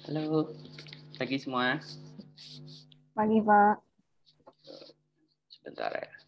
Halo, pagi semua. Pagi, Pak. Sebentar ya.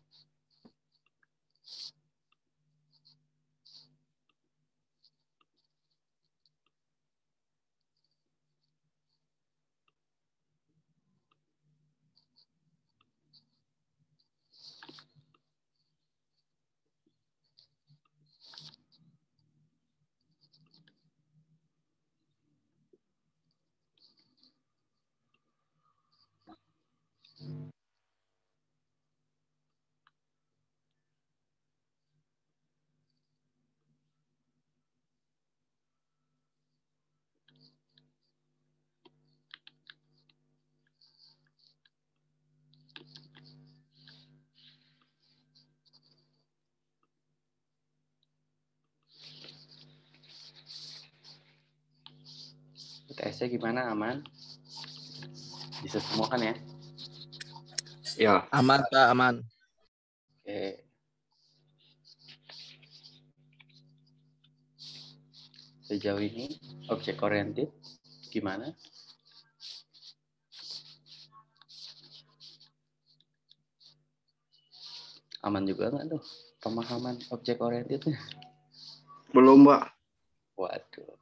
Tesnya gimana, aman? Bisa semua kan ya? Ya. Aman, Pak, aman. Oke. Sejauh ini objek oriented gimana? Aman juga nggak tuh pemahaman objek orientednya? Belum, Pak. Waduh.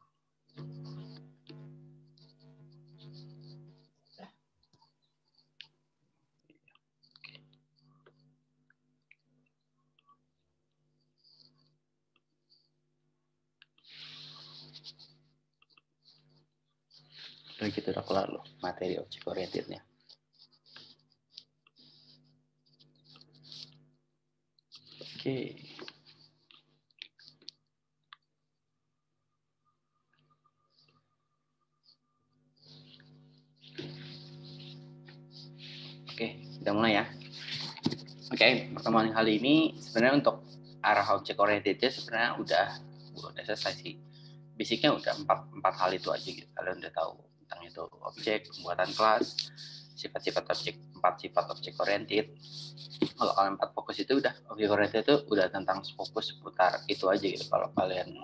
Udah gitu udah kelar loh materi objek orientednya. Oke. Oke, kita mulai ya. Oke, pertemuan kali ini sebenarnya untuk arah objek orientednya sebenarnya udah selesai sih. Basicnya udah empat hal itu aja gitu. Kalian udah tahu tentang itu objek, pembuatan kelas, sifat-sifat objek, 4 sifat objek oriented. Kalau kalian 4 fokus itu udah objek oriented itu udah tentang fokus seputar itu aja gitu. Kalau kalian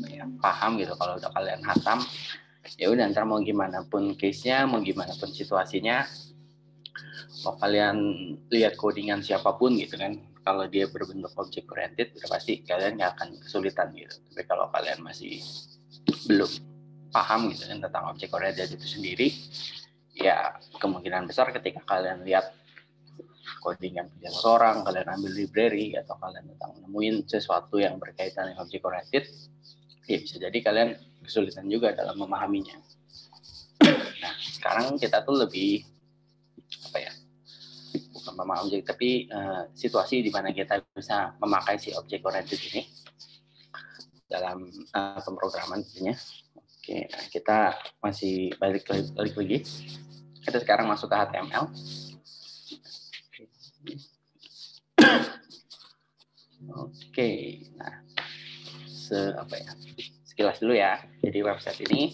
ya, paham gitu, kalau udah kalian hatam, ya udah ntar mau gimana pun case-nya, mau gimana pun situasinya, mau kalian lihat codingan siapapun gitu kan, kalau dia berbentuk objek oriented udah pasti kalian nggak akan kesulitan gitu. Tapi kalau kalian masih belum paham gitu kan tentang objek oriented itu sendiri, ya kemungkinan besar ketika kalian lihat codingan punya orang, kalian ambil library atau kalian nemuin sesuatu yang berkaitan dengan objek oriented, ya bisa jadi kalian kesulitan juga dalam memahaminya. Nah, sekarang kita tuh lebih bukan memahami objek, tapi situasi di mana kita bisa memakai si objek oriented ini dalam pemrograman tentunya. Oke, nah kita masih balik lagi. Kita sekarang masuk ke HTML. Oke, nah sekilas dulu ya. Jadi website ini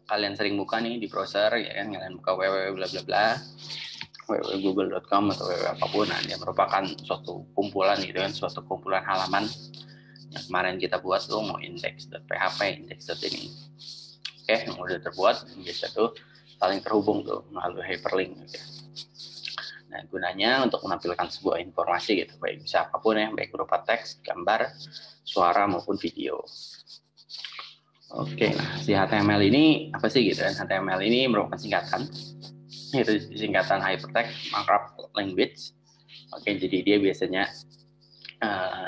kalian sering buka nih di browser, ya kan, kalian buka www bla bla bla, www.google.com atau www apapun. Nah, dia merupakan suatu kumpulan gitu kan, suatu kumpulan halaman yang kemarin kita buat tuh, mau index.php, index.ini. Oke, yang udah terbuat biasa tuh saling terhubung tuh melalui hyperlink gitu. Nah, gunanya untuk menampilkan sebuah informasi gitu, baik bisa apapun ya, baik berupa teks, gambar, suara maupun video. Oke, nah si HTML ini apa sih gitu kan? HTML ini merupakan singkatan, yaitu singkatan Hypertext Markup Language. Oke, jadi dia biasanya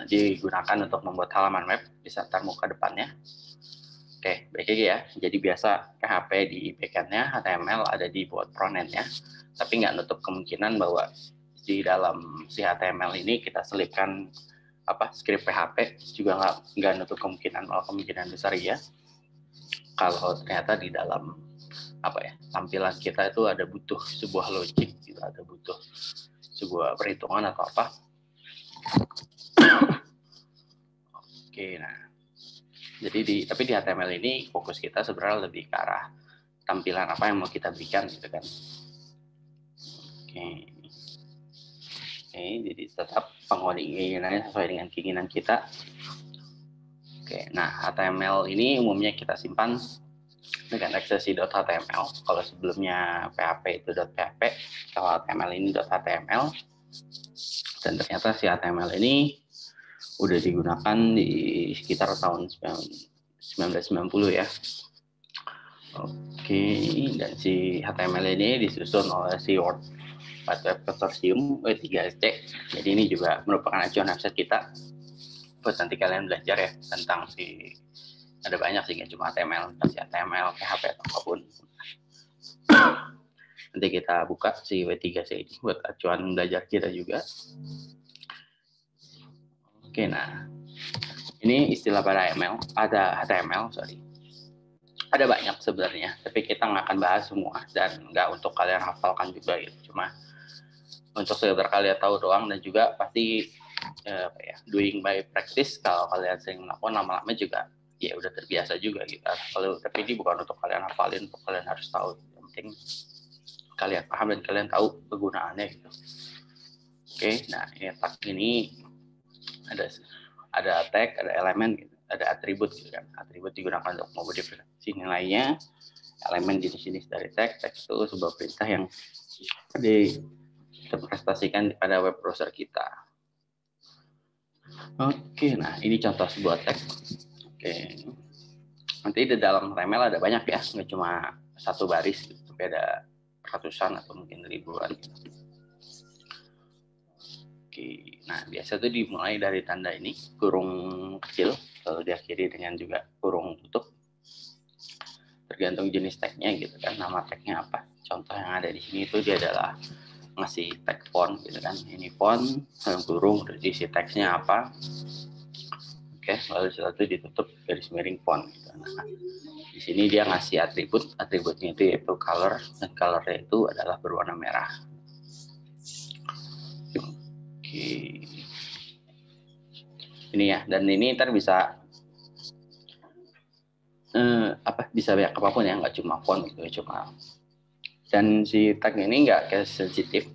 digunakan untuk membuat halaman web bisa termuka depannya. Oke, baik lagi ya. Jadi biasa PHP di backend-nya, HTML ada di buat front-end-nya, tapi nggak nutup kemungkinan bahwa di dalam si HTML ini kita selipkan script PHP, juga nggak nutup kemungkinan, malah kemungkinan besar ya. Kalau ternyata di dalam tampilan kita itu ada butuh sebuah logic, gitu, ada butuh sebuah perhitungan atau apa. Oke, nah jadi tapi di HTML ini fokus kita sebenarnya lebih ke arah tampilan apa yang mau kita berikan gitu kan. Oke, jadi tetap pengodingannya sesuai dengan keinginan kita. Oke, nah HTML ini umumnya kita simpan dengan accessi.html. Kalau sebelumnya PHP itu .php, kalau HTML ini .html. Dan ternyata si HTML ini udah digunakan di sekitar tahun 1990 ya. Oke, dan si HTML ini disusun oleh si World Wide Web Consortium W3C. Jadi ini juga merupakan acuan website kita buat nanti kalian belajar ya tentang ada banyak sih, nggak cuma HTML, si HTML, PHP atau apapun. Nanti kita buka si W3C ini buat acuan belajar kita juga. Oke, nah ini istilah pada HTML, ada banyak sebenarnya, tapi kita nggak akan bahas semua dan nggak untuk kalian hafalkan juga gitu. Cuma untuk sekedar kalian tahu doang, dan juga pasti doing by practice. Kalau kalian sering melakukan, lama-lama juga ya udah terbiasa juga gitu. Tapi ini bukan untuk kalian hafalin, untuk kalian harus tahu. Yang penting kalian paham dan kalian tahu kegunaannya gitu. Oke, nah ini tag ini ada tag, ada elemen gitu, ada atribut gitu kan. Atribut digunakan untuk memodifikasi nilainya. Elemen jenis-jenis dari tag itu sebuah perintah yang dipresentasikan pada web browser kita. Oke, nah ini contoh sebuah tag. Oke, nanti di dalam HTML ada banyak ya, nggak cuma satu baris, tapi ada ratusan atau mungkin ribuan. Oke, nah biasa tuh dimulai dari tanda ini kurung kecil, lalu diakhiri dengan juga kurung tutup. Tergantung jenis tagnya gitu kan, nama tagnya apa. Contoh yang ada di sini itu dia adalah ngasih tag font gitu kan, ini font dalam kurung, terus isi teksnya apa. Oke, lalu setelah itu ditutup garis miring font gitu. Nah, di sini dia ngasih atributnya itu yaitu color, dan colornya itu adalah berwarna merah. Oke, ini ya, dan ini ntar bisa bisa banyak apapun ya, nggak cuma font gitu, dan si tag ini nggak kayak sensitif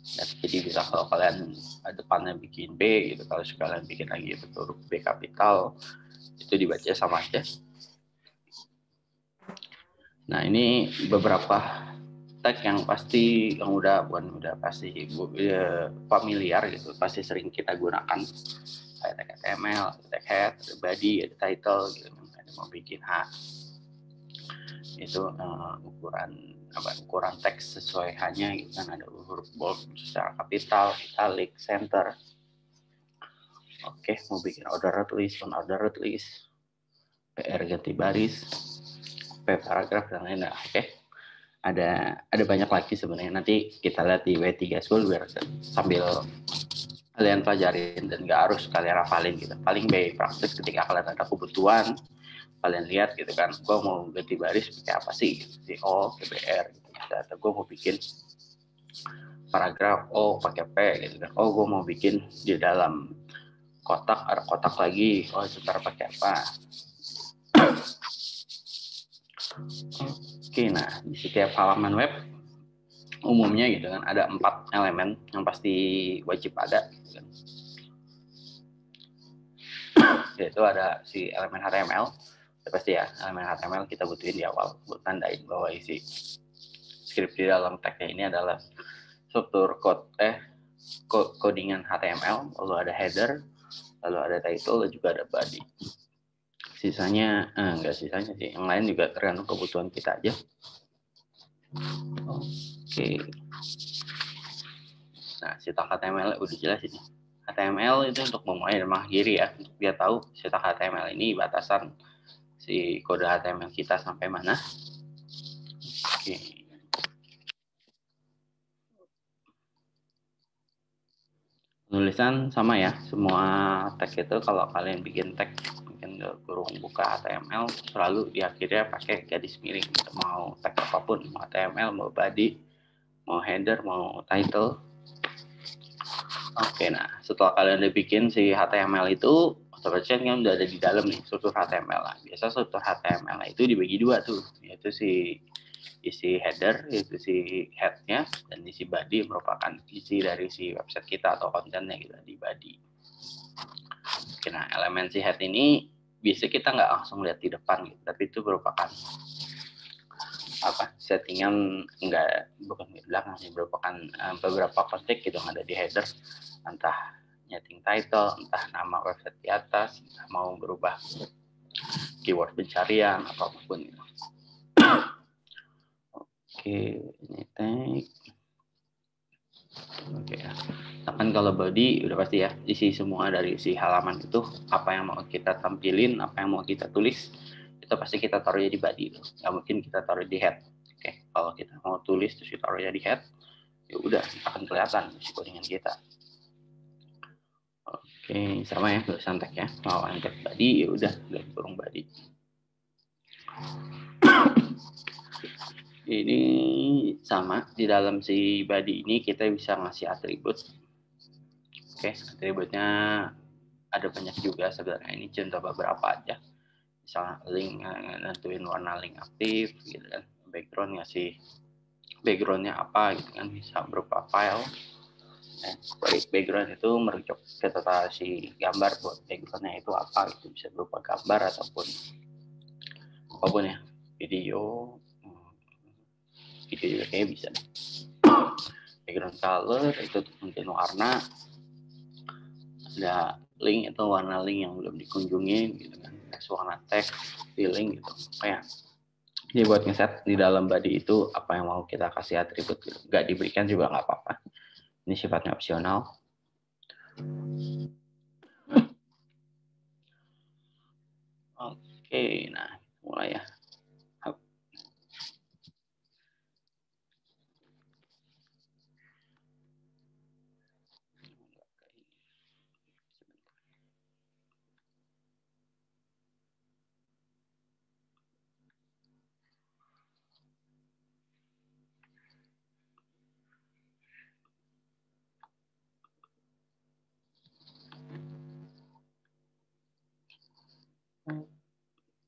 ya, jadi bisa kalau kalian depannya bikin B gitu, kalau sekalian bikin lagi itu huruf B kapital itu dibaca sama aja. Nah ini beberapa tag yang udah pasti familiar gitu, pasti sering kita gunakan, kayak tag HTML, tag head, ada body, ada title gitu. Ada mau bikin itu ukuran teks sesuai hanya gitu kan, ada huruf bold secara kapital, italic, center. Oke, mau bikin ordered list, unordered list, PR ganti baris, P paragraf dan lain-lain. Oke. Ada banyak lagi sebenarnya, nanti kita lihat di W3 School biar sambil kalian pelajarin dan nggak harus kalian hafalin gitu. Paling by praktis ketika kalian ada kebutuhan, kalian lihat gitu kan, gue mau ganti baris pakai apa sih gitu. O, PBR gitu. Atau gue mau bikin paragraf O pakai P gitu kan. Oh, gue mau bikin di dalam kotak, ada kotak lagi, oh sebentar pakai apa. Oke, nah di setiap halaman web umumnya gitu kan ada 4 elemen yang pasti wajib ada gitu kan. Yaitu ada si elemen HTML, pasti ya, elemen HTML kita butuhin di awal buat tandain bahwa isi script di dalam tagnya ini adalah struktur codingan HTML, lalu ada header, lalu ada title, lalu juga ada body. Sisanya enggak sisanya sih, yang lain juga tergantung kebutuhan kita aja. Oke. Nah, sitak HTML udah jelas ini. HTML itu untuk memulai dan mengakhiri ya, untuk dia tahu sitak HTML ini batasan si kode HTML kita sampai mana. Oke. Penulisan sama ya, semua tag itu kalau kalian bikin tag bikin kurung buka HTML selalu diakhirnya pakai garis miring. Mau tag apapun, mau HTML, mau body, mau header, mau title. Oke, nah setelah kalian udah bikin si HTML itu, otomatis kan udah ada di dalam nih struktur HTML. Nah, biasa struktur HTML itu dibagi dua tuh, yaitu si isi header, yaitu si head-nya, dan isi body merupakan isi dari si website kita atau kontennya gitu di body. Oke, nah elemen si head ini biasa kita nggak langsung lihat di depan gitu, tapi itu merupakan settingan bukan di belakang sih, merupakan beberapa kontek gitu yang ada di header, entah nyeting title, entah nama website di atas, entah mau berubah keyword pencarian atau apapun gitu. Oke, ini tag. Oke ya. Nah, kalau body udah pasti ya, isi semua dari isi halaman itu, apa yang mau kita tampilin, apa yang mau kita tulis, itu pasti kita taruhnya di body itu. Nggak mungkin kita taruh di head. Oke, kalau kita mau tulis terus kita taruhnya di head, ya udah akan kelihatan isi codingan kita. Oke, sama ya tulisan tag ya. Mau tag body, ya udah garis kurung body. Ini sama, di dalam si body ini kita bisa ngasih atribut. Oke, atributnya ada banyak juga sebenarnya, ini contoh beberapa aja. misalnya link, nentuin warna link aktif gitu kan, background ngasih backgroundnya apa gitu kan, bisa berupa file. Background itu merujuk ke tata si gambar buat backgroundnya itu apa gitu, bisa berupa gambar ataupun apapun ya, video juga kayak bisa. Background color itu mungkin warna, ada link itu warna link yang belum dikunjungi gitu kan, warna teks di link gitu kayak. Jadi buat ngeset di dalam body itu apa yang mau kita kasih atribut gitu. Nggak diberikan juga nggak apa-apa. Ini sifatnya opsional. Oke, nah mulai ya.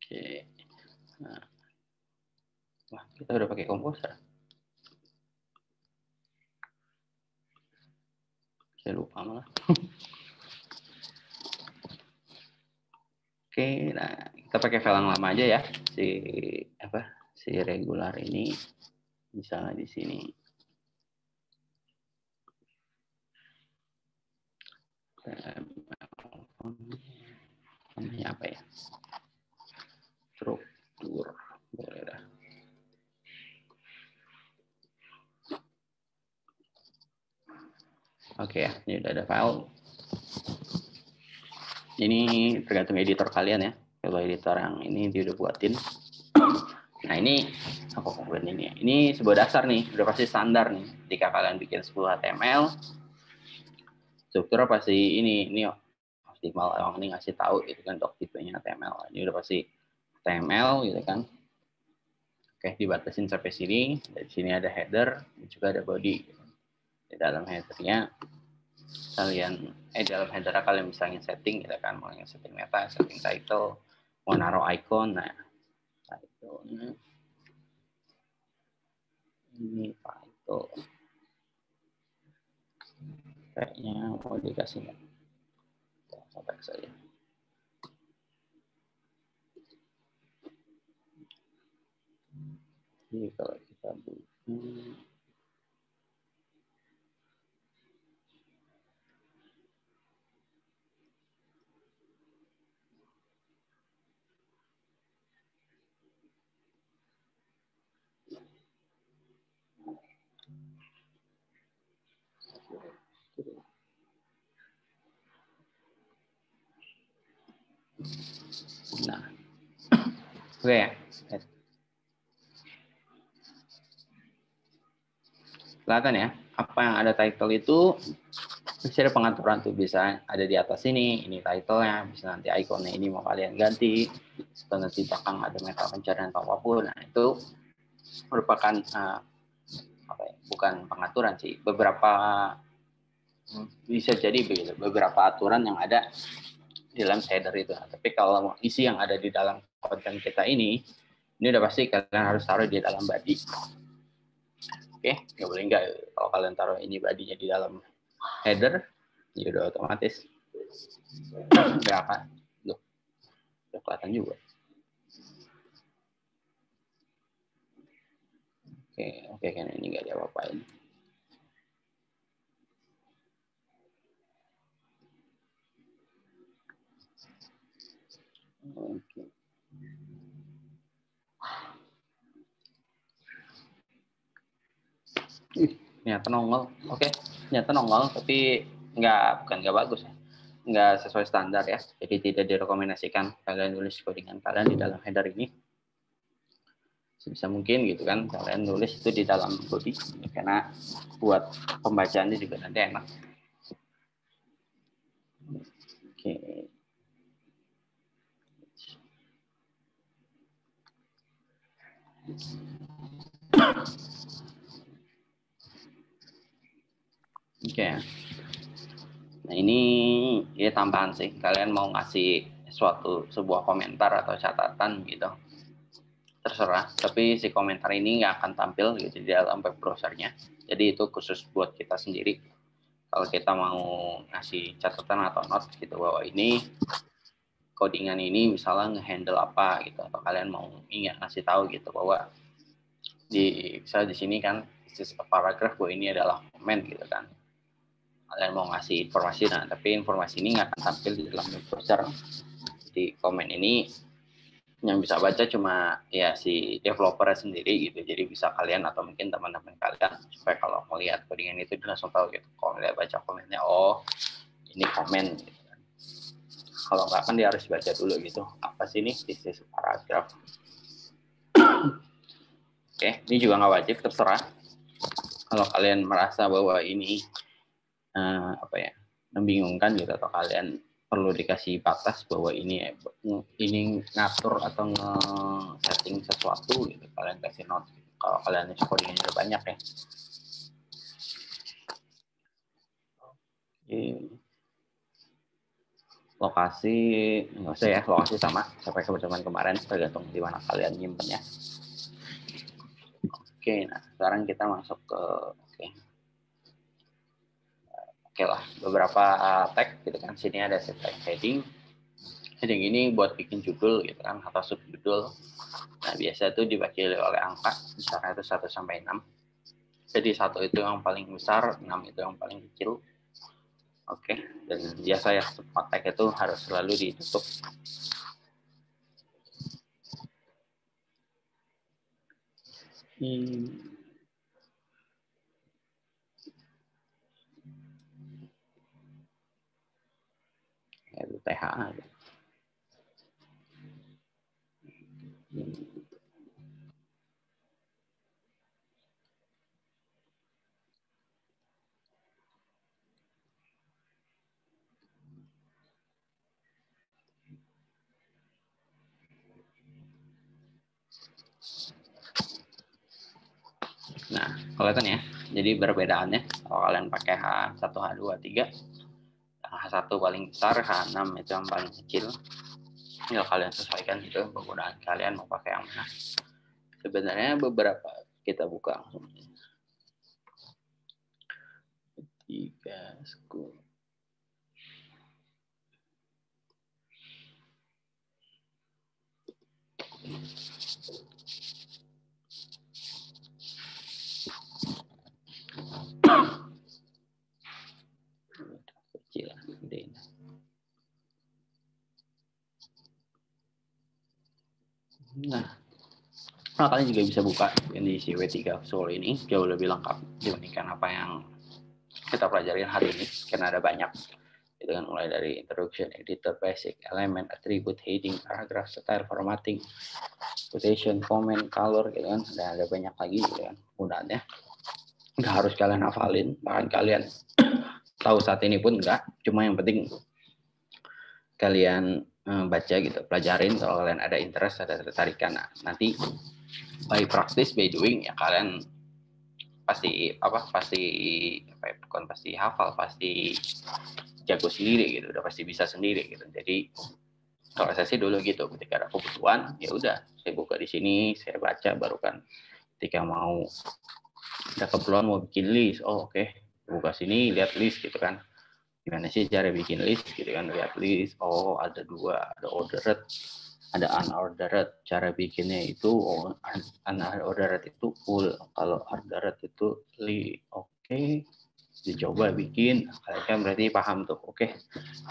Oke. Nah. Wah, kita udah pakai komposer. Saya lupa malah. Oke, nah kita pakai file yang lama aja ya. Si regular ini misalnya di sini. Namanya apa ya? Struktur. Boleh dah. Oke ya, ini udah ada file. Ini tergantung editor kalian ya. Kalau editor yang ini dia udah buatin. Nah ini apa komponen ini ya? Ini sebuah dasar nih, udah pasti standar nih. Jika kalian bikin sebuah HTML, struktur pasti ini optimal yang ini ngasih tahu gitu kan untuk tipenya HTML. Ini udah pasti HTML gitu kan. Oke, dibatasin sampai sini. Dari sini ada header, juga ada body. Di dalam headernya dalam header kalian misalnya setting gitu kan, mau setting meta, setting title, mau naruh icon. Nah, title-nya ini title. Kayaknya mau dikasih sampai saja. Jadi kalau kita buka nah, oke ya. Kelihatan ya, apa yang ada title itu bisa ada pengaturan tuh, bisa ada di atas ini title-nya, bisa nanti ikonnya ini mau kalian ganti, atau nanti belakang ada meta pencarian atau apapun. Nah itu merupakan bukan pengaturan sih, bisa jadi begitu, beberapa aturan yang ada di dalam header itu. Nah, tapi kalau isi yang ada di dalam konten kita ini udah pasti kalian harus taruh di dalam body. Oke, nggak boleh nggak. Kalau kalian taruh ini badinya di dalam header, ya udah otomatis udah akan, udah kelihatan juga. Oke, kan ini nggak diapa-apain. Oke. Ternyata nongol. Oke, ternyata nongol, tapi bukan nggak bagus ya. Nggak sesuai standar ya. Jadi tidak direkomendasikan kalian tulis codingan kalian di dalam header ini. Sebisa mungkin gitu kan, kalian tulis itu di dalam body, karena buat pembacaannya juga nanti enak. Oke. Oke. Nah ini ya tambahan sih. Kalian mau ngasih sebuah komentar atau catatan gitu, terserah. Tapi si komentar ini nggak akan tampil gitu di dalam web browsernya. Jadi itu khusus buat kita sendiri. Kalau kita mau ngasih catatan atau note gitu bahwa ini codingan ini misalnya ngehandle apa gitu, atau kalian mau ngasih tahu gitu bahwa misalnya di sini kan this is a paragraph, bahwa ini adalah komen gitu kan. Kalian mau ngasih informasi, nah tapi informasi ini nggak akan tampil di dalam web browser. Di komen ini yang bisa baca cuma ya si developer sendiri gitu. Jadi bisa kalian atau mungkin teman-teman kalian, supaya kalau melihat codingan itu dia langsung tahu gitu. Kalau melihat baca komennya, oh ini komen gitu kan. Kalau nggak kan dia harus baca dulu gitu. Apa sih ini? This is a paragraph. Oke, ini juga nggak wajib, terserah. Kalau kalian merasa bahwa ini membingungkan gitu, atau kalian perlu dikasih batas bahwa ini ngatur atau nge-setting sesuatu gitu, kalian kasih note gitu. Kalau kalian codingnya udah banyak ya. Lokasi nggak usah ya, lokasi sama sampai kebetulan kemarin, tergantung di mana kalian nyimpennya. Oke, nah sekarang kita masuk ke Oke lah, beberapa tag gitu kan. Sini ada set tag heading. Heading ini buat bikin judul gitu kan, atau subjudul. Nah, biasa itu dibagi oleh angka, misalnya itu 1 sampai 6. Jadi 1 itu yang paling besar, 6 itu yang paling kecil. Oke, dan biasa ya semua tag itu harus selalu ditutup. Itu THA gitu. Nah, kelihatan ya. Jadi perbedaannya kalau kalian pakai H1, H2, H3, H1 paling besar, H6 itu yang paling kecil. Ya kalian sesuaikan gitu penggunaan kalian mau pakai yang mana. Sebenarnya beberapa kita buka langsung. 3 school. Kecil, gedein. Nah, kalian juga bisa buka yang di W3 School ini, jauh lebih lengkap dibandingkan apa yang kita pelajarin hari ini, karena ada banyak. Itu kan mulai dari introduction, editor, basic, element, attribute, heading, paragraph, style, formatting, quotation, comment, color, gitu kan. Dan ada banyak lagi gitu kan penggunaannya. Nggak harus kalian hafalin, bahkan kalian tahu saat ini pun enggak. Cuma yang penting kalian baca gitu, pelajarin. Kalau kalian ada interest, ada tertarikan, nah, nanti by practice, by doing ya kalian bukan pasti hafal, pasti jago sendiri gitu, udah pasti bisa sendiri gitu. Jadi kalau saya sih dulu gitu, ketika ada kebutuhan ya udah saya buka di sini, saya baca, baru kan ketika mau ada keperluan mau bikin list, oh oke, buka sini lihat list gitu kan, gimana sih cara bikin list gitu kan, lihat list, oh ada 2, ada ordered, ada unordered. Cara bikinnya itu unordered itu full, kalau ordered itu oke. Dicoba bikin, kalian kan berarti paham tuh, oke,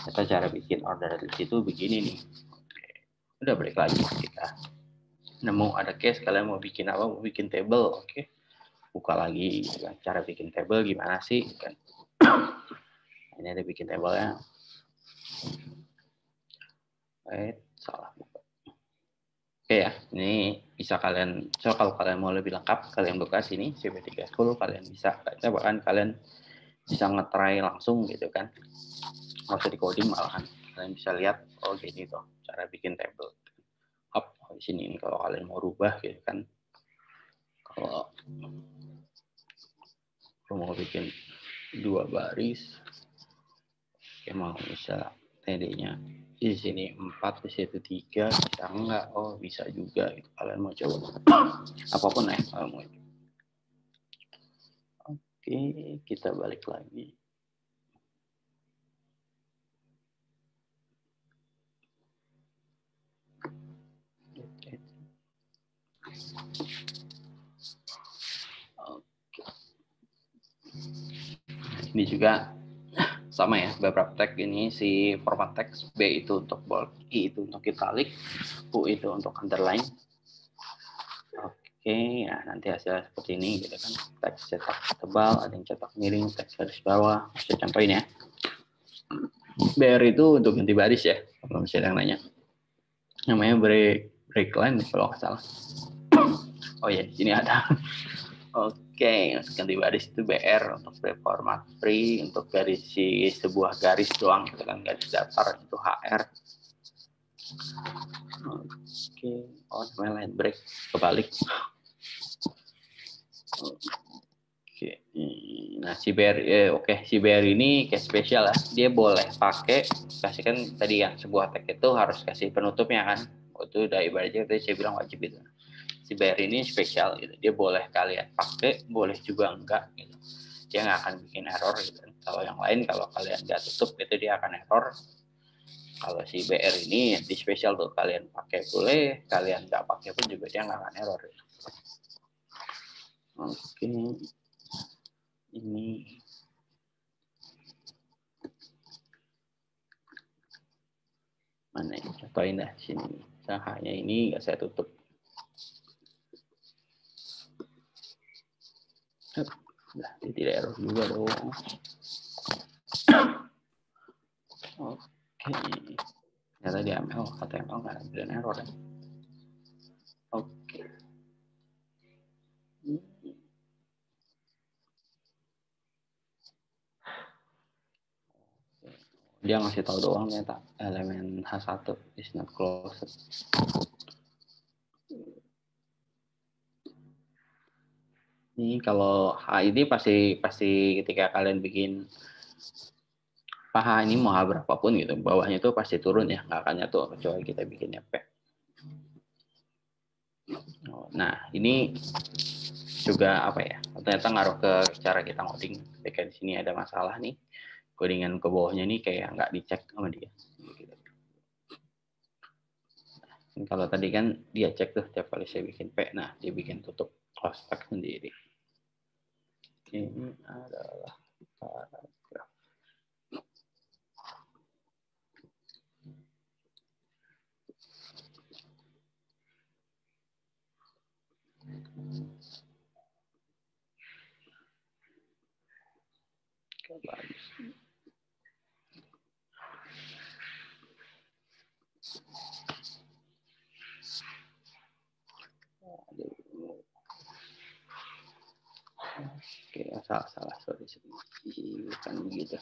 kita cara bikin ordered list itu begini nih. Oke. Udah balik lagi kita nemu ada case, kalian mau bikin apa, mau bikin table, oke, buka lagi kan, cara bikin table gimana sih kan. Ini ada bikin table-nya. Salah. Oke ya, ini bisa kalian, kalau kalian mau lebih lengkap, kalian buka sini, CP3 School, kalian bisa, bahkan kalian bisa nge-try langsung gitu kan. Nggak usah di coding malahan, kalian bisa lihat, oh gini tuh, cara bikin table. Di sini nih, kalau kalian mau rubah gitu kan, kalau mau bikin 2 baris, ya mau bisa TD-nya di sini 4, di situ 3, bisa enggak? Oh, bisa juga. Gitu. Kalian mau coba. Apapun ya, kalau mau. Oke, kita balik lagi. Oke. Ini juga sama ya, beberapa tag ini si format teks, B itu untuk bold, I itu untuk italic, U itu untuk underline. Oke, ya nanti hasilnya seperti ini gitu kan. Teks cetak tebal, ada yang cetak miring, teks garis bawah. Saya contohin ya. BR itu untuk ganti baris ya, kalau misalnya yang nanya. Namanya break line kalau nggak salah. Oh ya, di sini ada. Oke, ganti baris itu BR, untuk format free, untuk garis sebuah garis doang, gitu kan, garis datar itu HR. Oke, oh namanya line break, kebalik. Oke, nah si BR, si BR ini kayak spesial ya, dia boleh pakai, kasih kan tadi ya, sebuah tag itu harus kasih penutupnya kan, itu udah ibaratnya tadi saya bilang wajib itu. Si BR ini spesial gitu, dia boleh kalian pakai, boleh juga enggak gitu. Dia nggak akan bikin error gitu. Kalau yang lain kalau kalian nggak tutup itu dia akan error. Kalau si BR ini di spesial tuh, kalian pakai boleh, kalian nggak pakai pun juga dia nggak akan error. Gitu. Oke, ini mana ya? Contohin dah sini. Sahanya ini nggak saya tutup. Nah, dia tidak error juga dong. Oke. Ternyata di ML, HTML nggak ada error ya. Oke. Dia ngasih tahu doang ternyata elemen H1 is not closed. Ini kalau H ini pasti ketika kalian bikin H ini mau H berapapun gitu, bawahnya itu pasti turun ya, nggak akan nyatu kecuali kita bikinnya P. Nah, ini juga apa ya? Ternyata ngaruh ke cara kita ngoding. Ketika di sini ada masalah nih, codingan ke bawahnya nih kayak nggak dicek sama dia. Nah, kalau tadi kan dia cek tuh tiap kali saya bikin P, nah dia bikin tutup close tag sendiri. Ini adalah paragraf. Oke, salah, sorry, bukan begitu.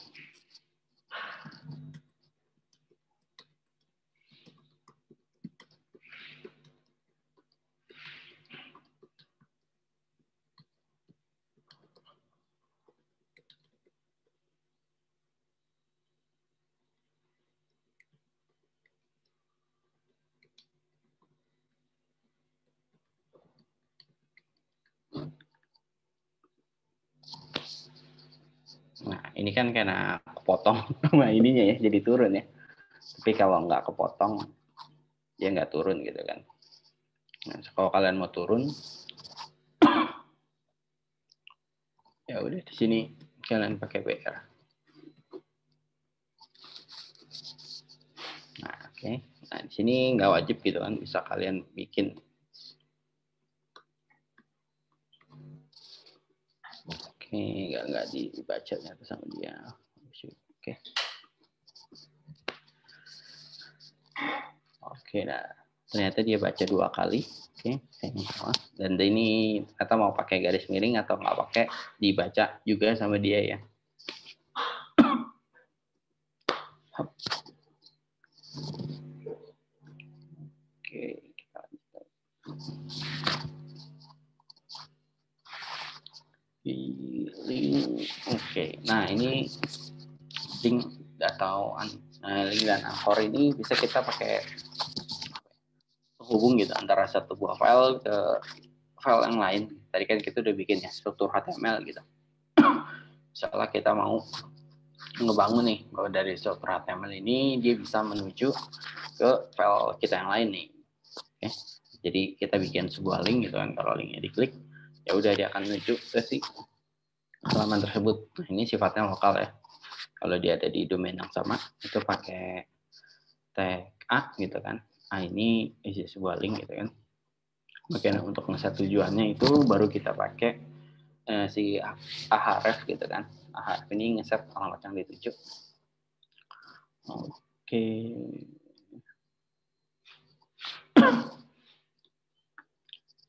Nah, ini kan karena kepotong sama ininya ya, jadi turun ya. Tapi kalau nggak kepotong, dia nggak turun gitu kan. Nah, kalau kalian mau turun, ya udah di sini kalian pakai BR. Nah, oke. Nah, di sini nggak wajib gitu kan, bisa kalian bikin. Oke, nggak dibaca ternyata sama dia. Oke. Oke, nah ternyata dia baca 2 kali. Oke, dan ini kata mau pakai garis miring atau nggak pakai, dibaca juga sama dia ya. Oke, link. Oke, nah ini link atau Nah, link dan anchor ini bisa kita pakai penghubung gitu antara satu buah file ke file yang lain. Tadi kan kita udah bikin ya struktur HTML gitu. Misalnya kita mau ngebangun nih bahwa dari struktur HTML ini dia bisa menuju ke file kita yang lain nih. Oke. Jadi kita bikin sebuah link gitu kan, kalau linknya diklik ya udah dia akan menuju ke si halaman tersebut. Nah, ini sifatnya lokal ya. Kalau dia ada di domain yang sama itu pakai tag A gitu kan. A ini isi sebuah link gitu kan. Bagian untuk ngeset tujuannya itu baru kita pakai si ahref gitu kan. Ahref ini ngeset alamat yang dituju. Oke.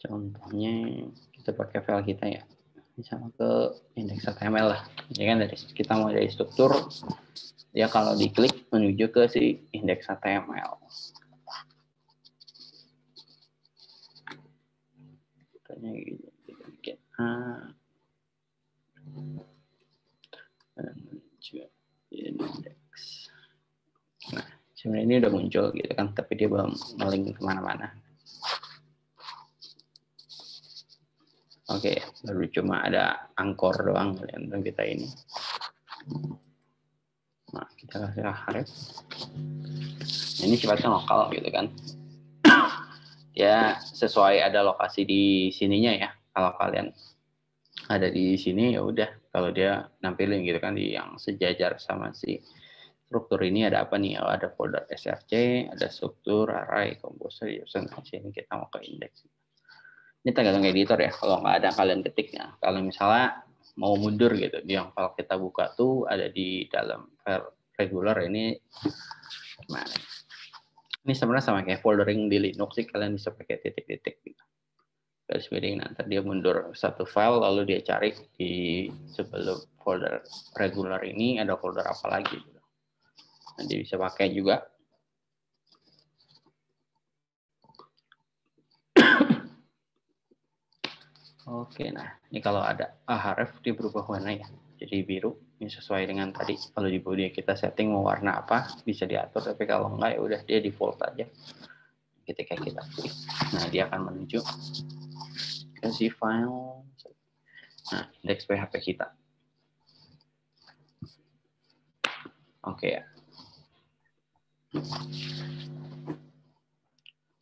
Contohnya kita pakai file kita ya. Misalnya ke indeks HTML lah. Ya kan dari kita mau dari struktur ya kalau diklik menuju ke si indeks HTML. Tanya gitu, kita bikin A menuju indeks. Nah, sebenarnya ini udah muncul gitu kan, tapi dia belum nge-link kemana-mana. Oke, baru cuma ada anchor doang untuk kita ini. Nah, kita kasih href. Nah, ini sifatnya lokal gitu kan. Ya, sesuai ada lokasi di sininya ya. Kalau kalian ada di sini ya udah, kalau dia nampilin gitu kan di yang sejajar sama si struktur ini ada apa nih? Oh, ada folder src, ada struktur, array, composer, user. Sini kita mau ke indeks. Ini tergantung editor ya. Kalau nggak ada kalian ketiknya. Kalau misalnya mau mundur gitu, yang file kita buka tuh ada di dalam file regular ini gimana? Ini sebenarnya sama kayak foldering di Linux sih, kalian bisa pakai titik-titik gitu. Garis miring, nanti dia mundur satu file lalu dia cari di sebelum folder regular ini ada folder apa lagi gitu. Nanti bisa pakai juga. Oke, nah ini kalau ada ahref dia berubah warna ya, jadi biru. Ini sesuai dengan tadi. Kalau di body kita setting mau warna apa bisa diatur, tapi kalau enggak ya udah dia default aja. Ketika kita klik, nah dia akan menuju ke si file. Nah, indeks PHP kita. Oke ya.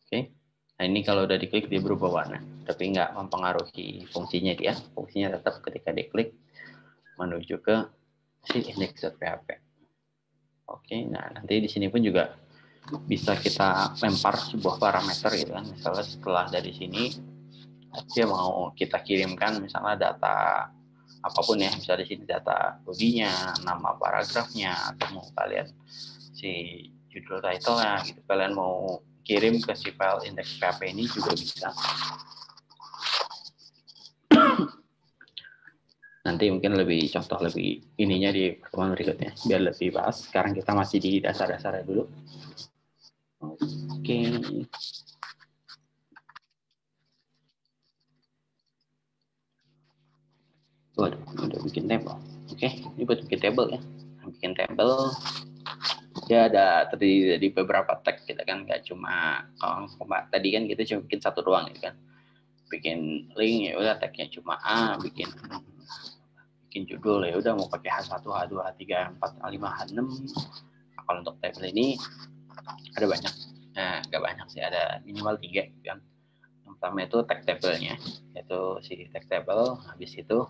Oke. Nah ini kalau udah diklik dia berubah warna, tapi nggak mempengaruhi fungsinya dia. Fungsinya tetap ketika diklik menuju ke si index.php. Oke, nah nanti di sini pun juga bisa kita lempar sebuah parameter gitu kan. Misalnya setelah dari sini dia mau kita kirimkan misalnya data apapun ya, misalnya di sini data bodinya, nama paragrafnya, atau mau kalian si judul title-nya gitu, kalian mau kirim ke si file index.php ini juga bisa. Nanti mungkin lebih contoh lebih ininya di pertemuan berikutnya biar lebih bahas. Sekarang kita masih di dasar-dasarnya dulu. Oke. Udah bikin table. Oke, ini buat bikin table ya. Bikin table dia ada terdiri dari beberapa tag kita kan, nggak cuma tadi kan kita cuma bikin satu doang gitu kan. Bikin link ya udah tagnya cuma A, bikin judul ya udah mau pakai H1, H2, H3, H4, H5, H6. Nah, kalau untuk table ini ada banyak. Nah, nggak banyak sih, ada minimal 3 kan. Yang pertama itu tag table-nya, yaitu si tag table. Habis itu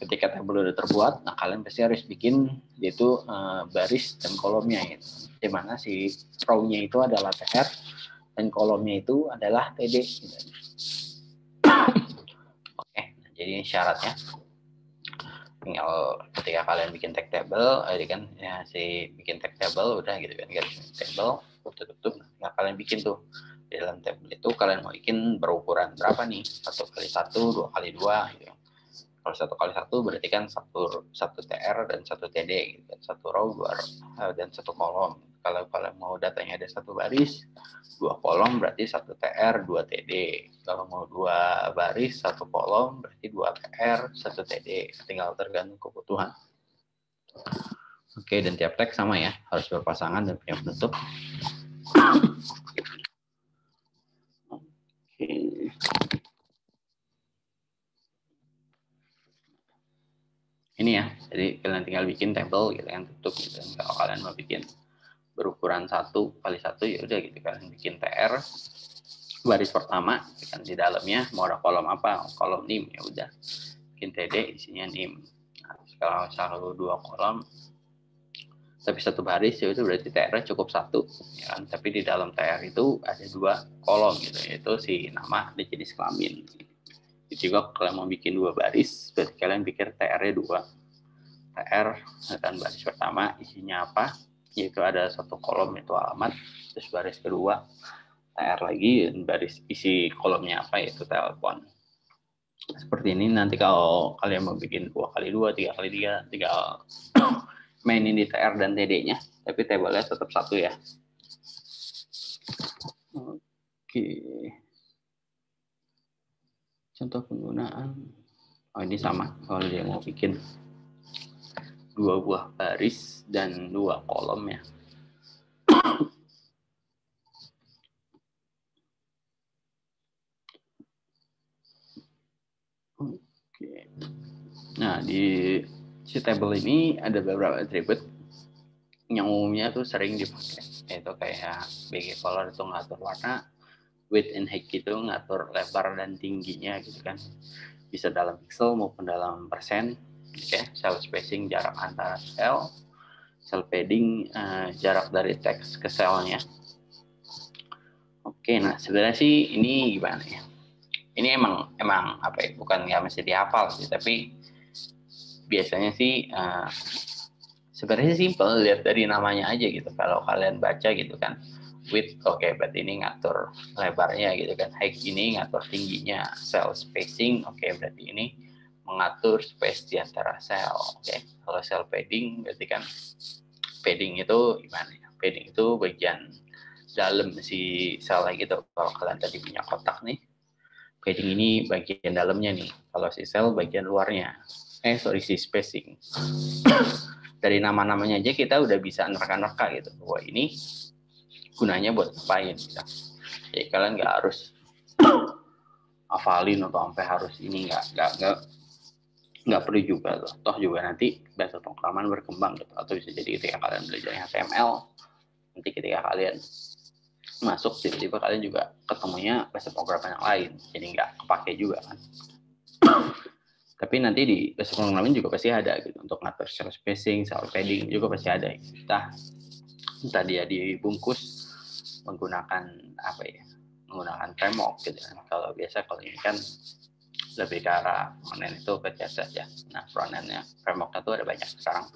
ketika table udah terbuat, nah kalian pasti harus bikin yaitu baris dan kolomnya itu. Di mana si row-nya itu adalah tr dan kolomnya itu adalah td. Oke, jadi syaratnya tinggal ketika kalian bikin tag table, jadi kan ya si bikin tag table udah gitu kan, garis table tutup. Nah kalian bikin tuh di dalam table itu kalian mau bikin berukuran berapa nih, 1x1, 2x2 gitu. Kalau 1x1 berarti kan satu tr dan satu td gitu. Satu row, dua dan satu kolom. Kalau kalian mau datanya ada satu baris, 2 kolom berarti 1 tr, 2 td. Kalau mau 2 baris, 1 kolom berarti 2 tr, 1 td. Tinggal tergantung kebutuhan. Oke, dan tiap tag sama ya, harus berpasangan dan punya penutup. Oke. Ini ya, jadi kalian tinggal bikin table gitu yang tutup gitu. Kalau kalian mau bikin berukuran 1x1 ya udah gitu, kalian bikin TR baris pertama kan di dalamnya mau ada kolom apa, kolom NIM ya udah bikin TD isinya NIM. Nah, kalau 2 kolom tapi 1 baris ya udah berarti TR cukup 1 ya kan, tapi di dalam TR itu ada 2 kolom gitu, yaitu si nama dan jenis kelamin. Jadi juga kalian mau bikin 2 baris berarti kalian bikin TR-nya 2. TR dan baris pertama isinya apa, yaitu ada 1 kolom itu alamat, terus baris kedua TR lagi, dan baris isi kolomnya apa yaitu telepon. Seperti ini. Nanti kalau kalian mau bikin 2x2, 3x3, tinggal mainin di TR dan TD-nya, tapi tabelnya tetap 1 ya. Oke. Contoh penggunaan. Oh, ini sama kalau dia mau bikin 2 buah baris dan 2 kolom ya. Oke. Nah, di si table ini ada beberapa atribut yang umumnya tuh sering dipakai, yaitu kayak BG color itu ngatur warna, width and height itu ngatur lebar dan tingginya gitu kan. Bisa dalam pixel maupun dalam persen. Oke, cell spacing jarak antara cell padding jarak dari teks ke cellnya. Oke, nah sebenarnya sih ini gimana ya? Ini emang apa ya? Bukan nggak mesti dihafal sih, tapi biasanya sih sebenarnya simple, lihat dari namanya aja gitu. Kalau kalian baca gitu kan, width, oke, berarti ini ngatur lebarnya gitu kan. Height ini ngatur tingginya. Cell spacing, oke, berarti ini mengatur space di antara sel. Oke, kalau cell padding berarti kan padding itu gimana ya? Padding itu bagian dalam si sel gitu. Kalau kalian tadi punya kotak nih, padding ini bagian dalamnya nih. Kalau si sel bagian luarnya. Si spacing. Dari nama-namanya aja kita udah bisa nerka-nerka gitu. Wah, ini gunanya buat ngapain gitu. Jadi kalian nggak harus hafalin atau sampai harus ini, nggak perlu juga tuh. Toh juga nanti bahasa pemrograman berkembang gitu. Atau bisa jadi ketika kalian belajar HTML, nanti ketika kalian masuk tiba-tiba kalian juga ketemunya bahasa pemrograman yang lain, jadi nggak kepake juga kan. Tapi nanti di bahasa pemrograman juga pasti ada gitu untuk ngatur cell spacing, cell padding juga pasti ada. Entah dia dibungkus menggunakan apa ya, menggunakan framework gitu kan. Kalau ini kan lebih ke arah frontend itu ke CSS ya. Nah, frontendnya frameworknya tuh ada banyak sekarang.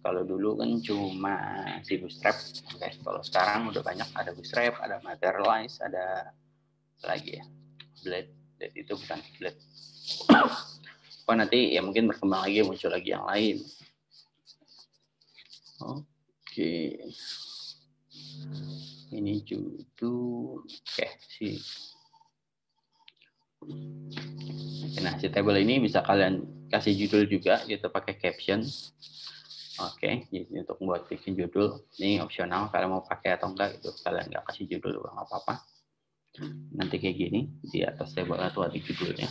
Kalau dulu kan cuma si Bootstrap, oke. Kalau sekarang udah banyak, ada Bootstrap, ada Materialize, ada lagi ya, Blade itu bukan Blade. Oh, nanti ya mungkin berkembang lagi, muncul lagi yang lain. Oke. Ini judul, nah, si table ini bisa kalian kasih judul juga gitu pakai caption. Oke, jadi untuk membuat bikin judul ini opsional, kalian mau pakai atau enggak itu, kalian nggak kasih judul juga nggak apa-apa. Nanti kayak gini di atas table itu ada judulnya.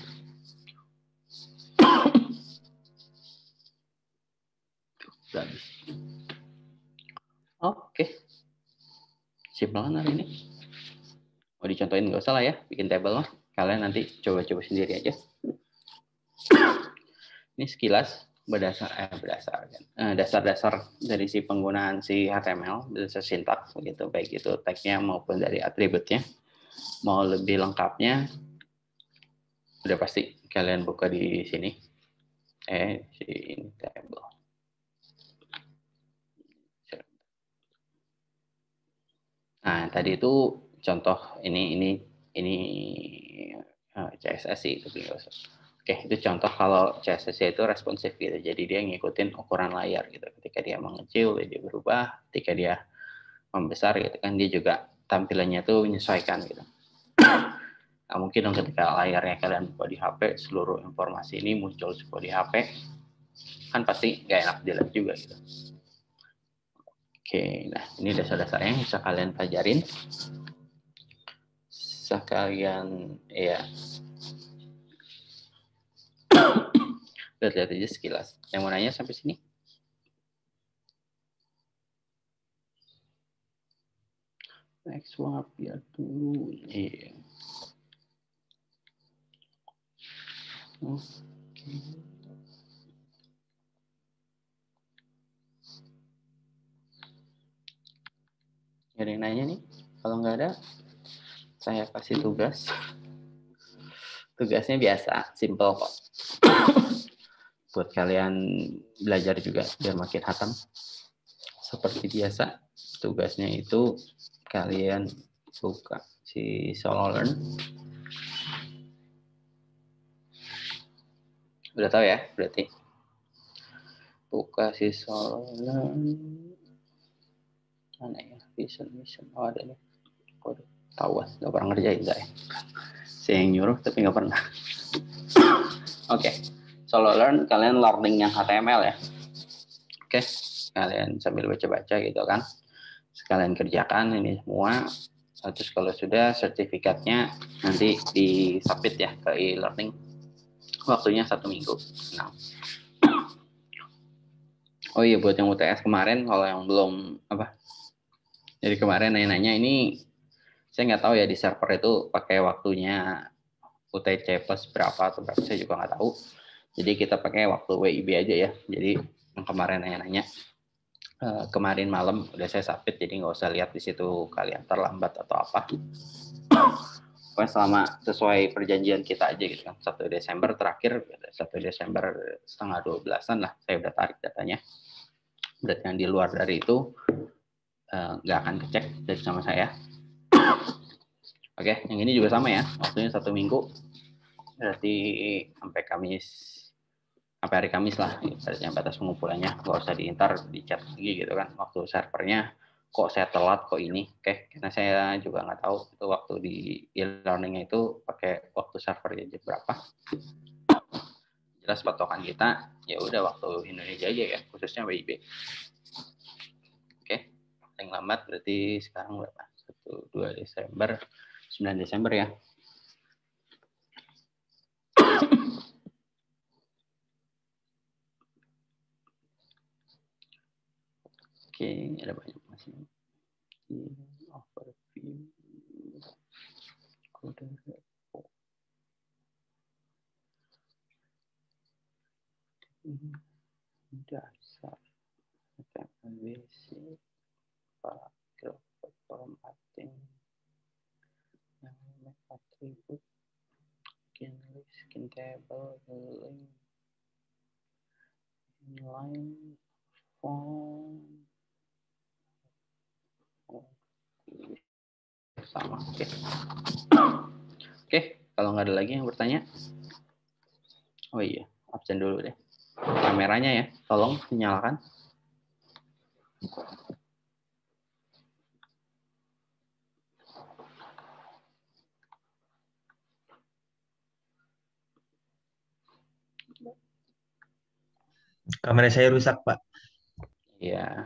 Oke, simple kan hari ini. Mau dicontohin nggak usah lah ya, bikin table lah. Kalian nanti coba-coba sendiri aja. Ini sekilas dasar-dasar dari si penggunaan si HTML, dasar sintaks begitu, baik itu tagnya maupun dari atributnya. Mau lebih lengkapnya, udah pasti kalian buka di sini. Ini table. Nah, tadi itu contoh ini CSS sih itu. Oke, itu contoh kalau CSS itu responsif gitu. Jadi dia ngikutin ukuran layar gitu. Ketika dia mengecil, dia berubah. Ketika dia membesar gitu kan, dia juga tampilannya tuh menyesuaikan gitu. Nah, mungkin dong ketika layarnya kalian buka di HP, seluruh informasi ini muncul semua di HP, kan pasti nggak enak dilihat juga gitu. Oke, nah ini dasar-dasar yang bisa kalian pelajarin. Bisa kalian, ya, lihat aja sekilas. Yang mau nanya sampai sini? Next swap ya dulu. Iya. Oke. Ada yang nanya nih? Kalau nggak ada, saya kasih tugas. Tugasnya biasa, simple kok. Buat kalian belajar juga biar makin hatam. Seperti biasa, tugasnya itu kalian buka si Solo Learn. Udah tahu ya, berarti. Buka si Solo Learn. Mana ya? Mission. Oh, ada nih. Kode. Tahu, nggak pernah ngerjain saya. Saya yang nyuruh, tapi nggak pernah. Oke. Solo Learn, kalian learning yang HTML ya. Oke. Kalian sambil baca-baca gitu kan. Sekalian kerjakan ini semua. Terus kalau sudah sertifikatnya nanti di-submit ya ke e-learning. Waktunya 1 minggu. Nah. Oh iya, buat yang UTS kemarin, kalau yang belum apa? Jadi kemarin nanya-nanya ini, saya nggak tahu ya di server itu pakai waktunya UTC plus berapa atau berapa, saya juga nggak tahu. Jadi kita pakai waktu WIB aja ya. Jadi yang kemarin nanya-nanya, kemarin malam udah saya submit, jadi nggak usah lihat di situ kalian terlambat atau apa. Pokoknya selama sesuai perjanjian kita aja gitu kan. 1 Desember terakhir, 1 Desember setengah 12-an lah, saya udah tarik datanya. Berarti yang di luar dari itu nggak akan kecek dari sama saya. Oke, yang ini juga sama ya, waktunya 1 minggu. Berarti sampai Kamis, sampai hari Kamis lah, berarti batas pengumpulannya. Nggak usah diintar, di chat lagi gitu kan, waktu servernya kok saya telat, kok ini. Oke, karena saya juga nggak tahu itu waktu di e-learning itu pakai waktu servernya jam berapa. Jelas patokan kita ya udah waktu Indonesia aja ya, khususnya WIB. Oke, paling lambat berarti sekarang berapa? 1, 2 Desember, 9 Desember ya. Oke, ada banyak masih. Overview. Kode repo. Dasar. Basic. Paragraph formatting. Yang atribut. Skin list, skin table, link. Inline. Font. Sama, oke. Oke, kalau nggak ada lagi yang bertanya. Oh iya, absen dulu deh. Kameranya ya, tolong dinyalakan. Kamera saya rusak, Pak. Iya.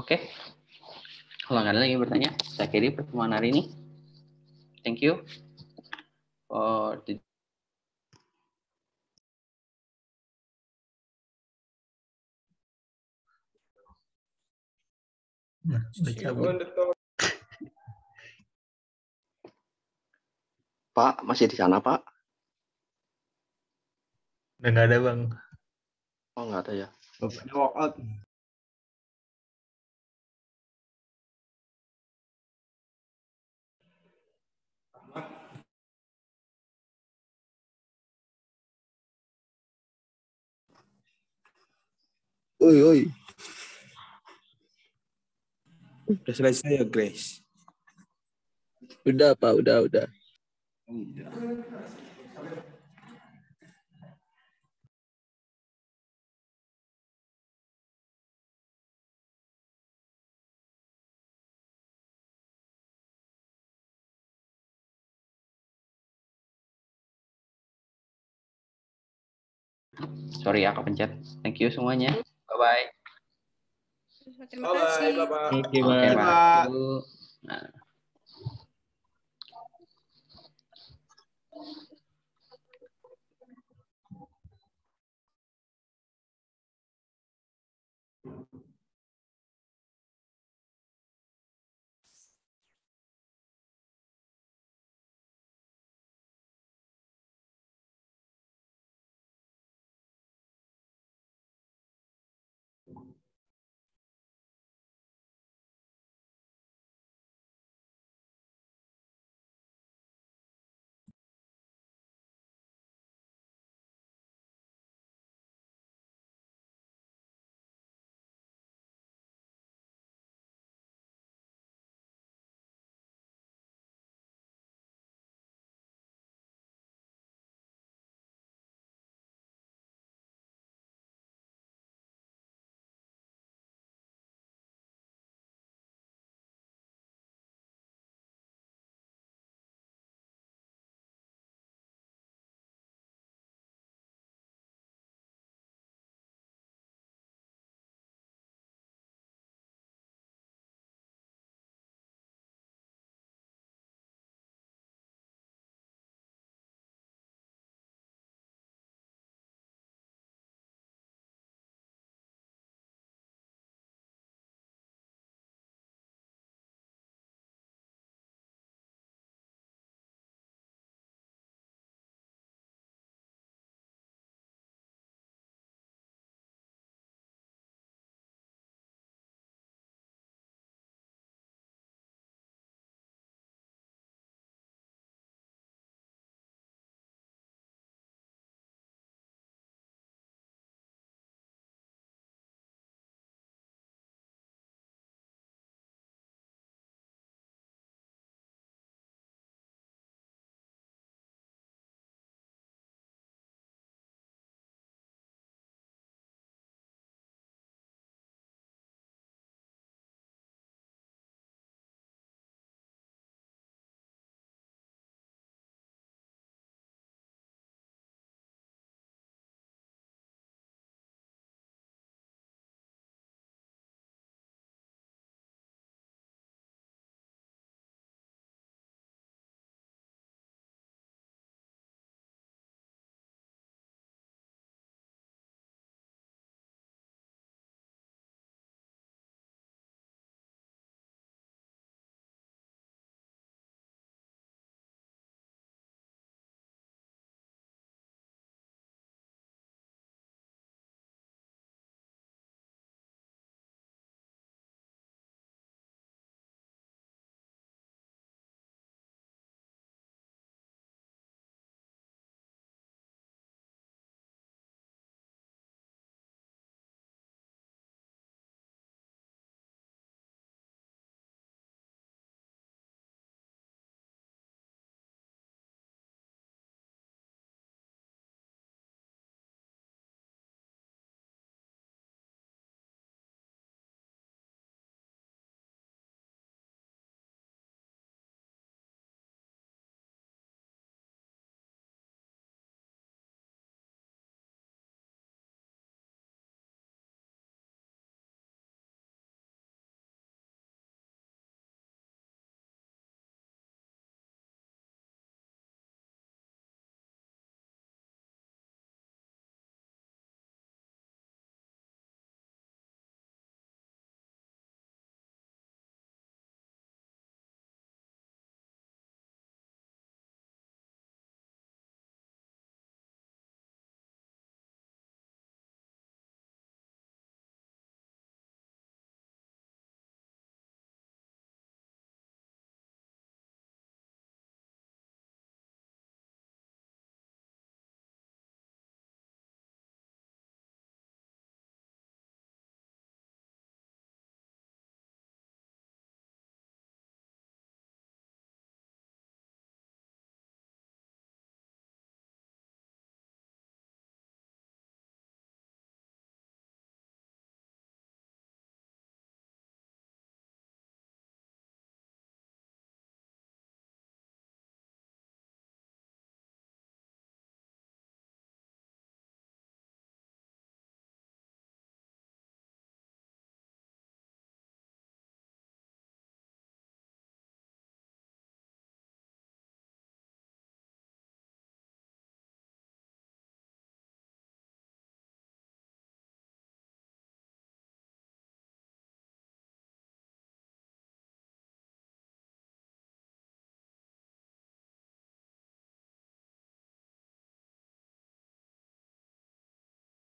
Oke. Kalau nggak ada lagi yang bertanya, saya akhiri pertemuan hari ini. Thank you for the Nah, udah cabut. Pak, masih di sana, Pak? Udah nggak ada, Bang. Oh, nggak ada ya. Bapaknya walk out. Oi. Udah selesai ya, Grace? Udah, Pak. Udah. Udah. Sorry ya, kepencet. Thank you semuanya. Bye-bye. Terima kasih. Bye-bye. Oke, Pak. Nah.